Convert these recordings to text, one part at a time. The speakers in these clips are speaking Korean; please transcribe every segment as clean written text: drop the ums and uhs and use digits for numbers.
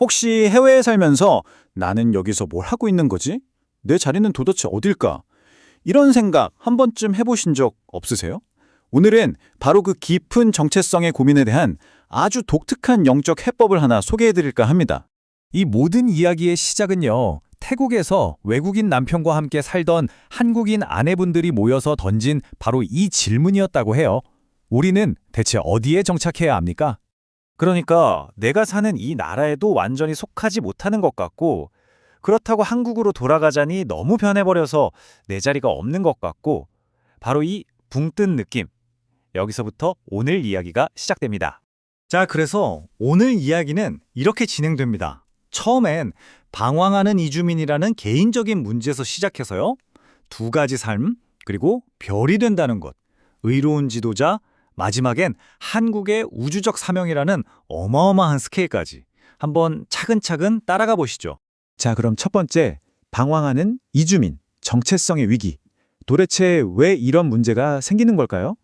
혹시 해외에 살면서 나는 여기서 뭘 하고 있는 거지? 내 자리는 도대체 어딜까? 이런 생각 한 번쯤 해보신 적 없으세요? 오늘은 바로 그 깊은 정체성의 고민에 대한 아주 독특한 영적 해법을 하나 소개해드릴까 합니다. 이 모든 이야기의 시작은요, 태국에서 외국인 남편과 함께 살던 한국인 아내분들이 모여서 던진 바로 이 질문이었다고 해요. 우리는 대체 어디에 정착해야 합니까? 그러니까 내가 사는 이 나라에도 완전히 속하지 못하는 것 같고, 그렇다고 한국으로 돌아가자니 너무 변해버려서 내 자리가 없는 것 같고, 바로 이 붕 뜬 느낌. 여기서부터 오늘 이야기가 시작됩니다. 자, 그래서 오늘 이야기는 이렇게 진행됩니다. 처음엔 방황하는 이주민이라는 개인적인 문제에서 시작해서요. 두 가지 삶, 그리고 별이 된다는 것, 의로운 지도자, 마지막엔 한국의 우주적 사명이라는 어마어마한 스케일까지 한번 차근차근 따라가 보시죠. 자, 그럼 첫 번째, 방황하는 이주민, 정체성의 위기. 도대체 왜 이런 문제가 생기는 걸까요?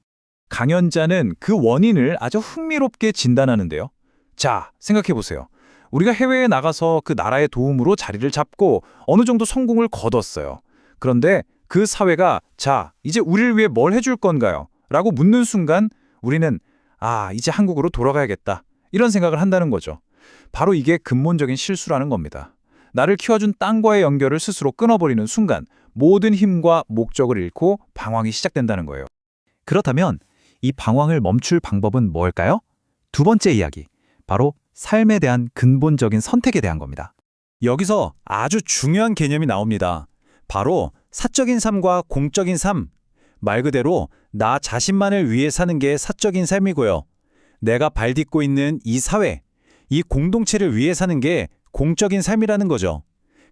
강연자는 그 원인을 아주 흥미롭게 진단하는데요. 자, 생각해보세요. 우리가 해외에 나가서 그 나라의 도움으로 자리를 잡고 어느 정도 성공을 거뒀어요. 그런데 그 사회가 자, 이제 우리를 위해 뭘 해줄 건가요? 라고 묻는 순간 우리는 이제 한국으로 돌아가야겠다. 이런 생각을 한다는 거죠. 바로 이게 근본적인 실수라는 겁니다. 나를 키워준 땅과의 연결을 스스로 끊어버리는 순간 모든 힘과 목적을 잃고 방황이 시작된다는 거예요. 그렇다면 이 방황을 멈출 방법은 뭘까요? 두 번째 이야기, 바로 삶에 대한 근본적인 선택에 대한 겁니다. 여기서 아주 중요한 개념이 나옵니다. 바로 사적인 삶과 공적인 삶. 말 그대로 나 자신만을 위해 사는 게 사적인 삶이고요. 내가 발딛고 있는 이 사회, 이 공동체를 위해 사는 게 공적인 삶이라는 거죠.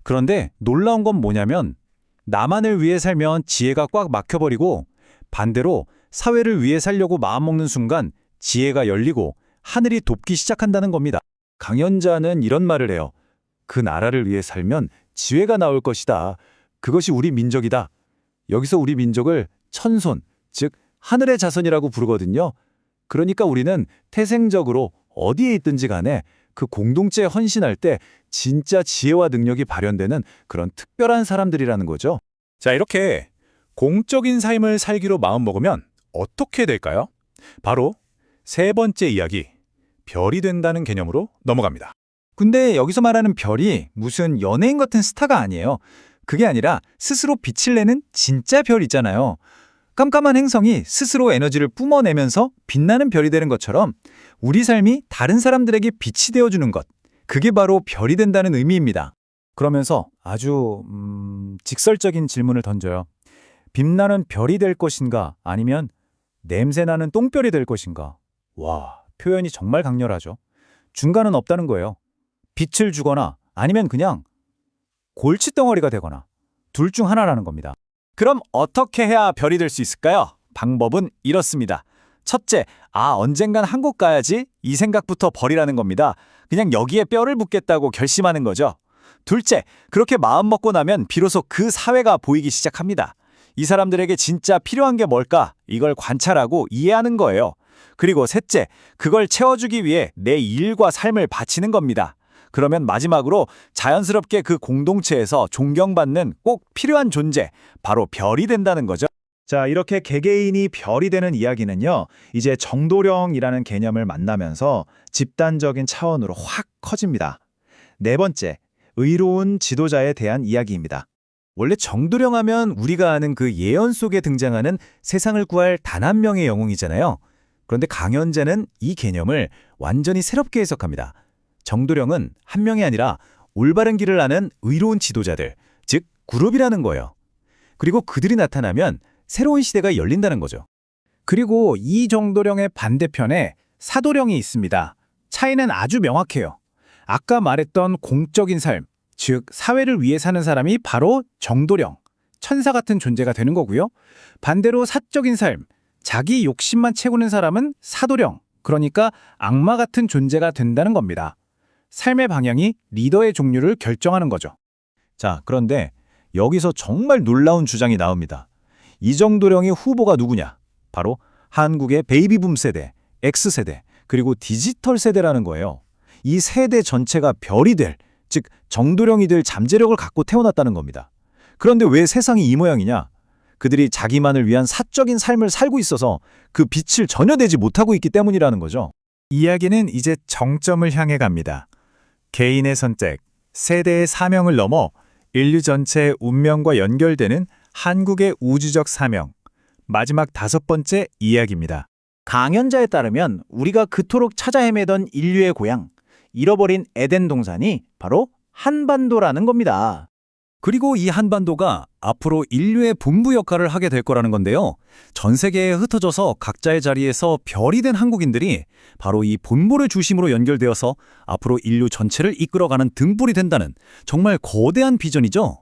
그런데 놀라운 건 뭐냐면 나만을 위해 살면 지혜가 꽉 막혀버리고 반대로 사회를 위해 살려고 마음먹는 순간 지혜가 열리고 하늘이 돕기 시작한다는 겁니다. 강연자는 이런 말을 해요. 그 나라를 위해 살면 지혜가 나올 것이다. 그것이 우리 민족이다. 여기서 우리 민족을 천손, 즉 하늘의 자손이라고 부르거든요. 그러니까 우리는 태생적으로 어디에 있든지 간에 그 공동체에 헌신할 때 진짜 지혜와 능력이 발현되는 그런 특별한 사람들이라는 거죠. 자, 이렇게 공적인 삶을 살기로 마음먹으면 어떻게 될까요? 바로 세 번째 이야기, 별이 된다는 개념으로 넘어갑니다. 근데 여기서 말하는 별이 무슨 연예인 같은 스타가 아니에요. 그게 아니라 스스로 빛을 내는 진짜 별 있잖아요. 깜깜한 행성이 스스로 에너지를 뿜어내면서 빛나는 별이 되는 것처럼 우리 삶이 다른 사람들에게 빛이 되어주는 것, 그게 바로 별이 된다는 의미입니다. 그러면서 아주 직설적인 질문을 던져요. 빛나는 별이 될 것인가 아니면 냄새나는 똥별이 될 것인가? 와, 표현이 정말 강렬하죠. 중간은 없다는 거예요. 빛을 주거나 아니면 그냥 골칫덩어리가 되거나 둘 중 하나라는 겁니다. 그럼 어떻게 해야 별이 될 수 있을까요? 방법은 이렇습니다. 첫째, 언젠간 한국 가야지 이 생각부터 버리라는 겁니다. 그냥 여기에 뼈를 묻겠다고 결심하는 거죠. 둘째, 그렇게 마음먹고 나면 비로소 그 사회가 보이기 시작합니다. 이 사람들에게 진짜 필요한 게 뭘까? 이걸 관찰하고 이해하는 거예요. 그리고 셋째, 그걸 채워주기 위해 내 일과 삶을 바치는 겁니다. 그러면 마지막으로 자연스럽게 그 공동체에서 존경받는 꼭 필요한 존재, 바로 별이 된다는 거죠. 자, 이렇게 개개인이 별이 되는 이야기는요, 이제 정도령이라는 개념을 만나면서 집단적인 차원으로 확 커집니다. 네 번째, 의로운 지도자에 대한 이야기입니다. 원래 정도령 하면 우리가 아는 그 예언 속에 등장하는 세상을 구할 단 한 명의 영웅이잖아요. 그런데 강연자는 이 개념을 완전히 새롭게 해석합니다. 정도령은 한 명이 아니라 올바른 길을 아는 의로운 지도자들, 즉 그룹이라는 거예요. 그리고 그들이 나타나면 새로운 시대가 열린다는 거죠. 그리고 이 정도령의 반대편에 사도령이 있습니다. 차이는 아주 명확해요. 아까 말했던 공적인 삶, 즉 사회를 위해 사는 사람이 바로 정도령, 천사 같은 존재가 되는 거고요. 반대로 사적인 삶, 자기 욕심만 채우는 사람은 사도령, 그러니까 악마 같은 존재가 된다는 겁니다. 삶의 방향이 리더의 종류를 결정하는 거죠. 자, 그런데 여기서 정말 놀라운 주장이 나옵니다. 이정도령의 후보가 누구냐? 바로 한국의 베이비붐 세대, X세대, 그리고 디지털 세대라는 거예요. 이 세대 전체가 별이 될, 즉 정도령이 될 잠재력을 갖고 태어났다는 겁니다. 그런데 왜 세상이 이 모양이냐? 그들이 자기만을 위한 사적인 삶을 살고 있어서 그 빛을 전혀 내지 못하고 있기 때문이라는 거죠. 이야기는 이제 정점을 향해 갑니다. 개인의 선택, 세대의 사명을 넘어 인류 전체의 운명과 연결되는 한국의 우주적 사명. 마지막 5번째 이야기입니다. 강연자에 따르면 우리가 그토록 찾아 헤매던 인류의 고향, 잃어버린 에덴 동산이 바로 한반도라는 겁니다. 그리고 이 한반도가 앞으로 인류의 본부 역할을 하게 될 거라는 건데요. 전 세계에 흩어져서 각자의 자리에서 별이 된 한국인들이 바로 이 본부를 중심으로 연결되어서 앞으로 인류 전체를 이끌어가는 등불이 된다는 정말 거대한 비전이죠.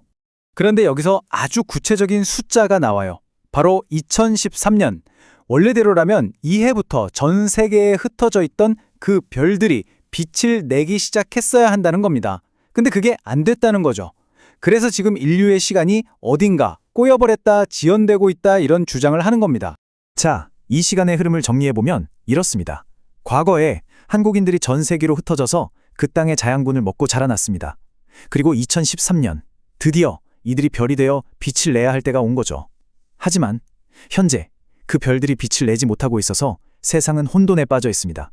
그런데 여기서 아주 구체적인 숫자가 나와요. 바로 2013년. 원래대로라면 이해부터 전 세계에 흩어져 있던 그 별들이 빛을 내기 시작했어야 한다는 겁니다. 근데 그게 안 됐다는 거죠. 그래서 지금 인류의 시간이 어딘가 꼬여버렸다, 지연되고 있다 이런 주장을 하는 겁니다. 자, 이 시간의 흐름을 정리해보면 이렇습니다. 과거에 한국인들이 전 세계로 흩어져서 그 땅의 자양분을 먹고 자라났습니다. 그리고 2013년, 드디어 이들이 별이 되어 빛을 내야 할 때가 온 거죠. 하지만 현재 그 별들이 빛을 내지 못하고 있어서 세상은 혼돈에 빠져 있습니다.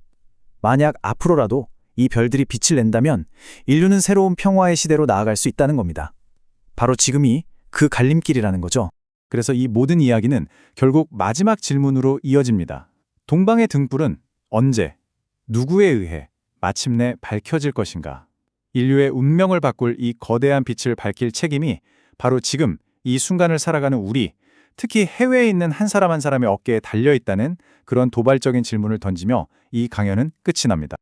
만약 앞으로라도 이 별들이 빛을 낸다면 인류는 새로운 평화의 시대로 나아갈 수 있다는 겁니다. 바로 지금이 그 갈림길이라는 거죠. 그래서 이 모든 이야기는 결국 마지막 질문으로 이어집니다. 동방의 등불은 언제, 누구에 의해 마침내 밝혀질 것인가? 인류의 운명을 바꿀 이 거대한 빛을 밝힐 책임이 바로 지금 이 순간을 살아가는 우리, 특히 해외에 있는 한 사람 한 사람의 어깨에 달려있다는 그런 도발적인 질문을 던지며 이 강연은 끝이 납니다.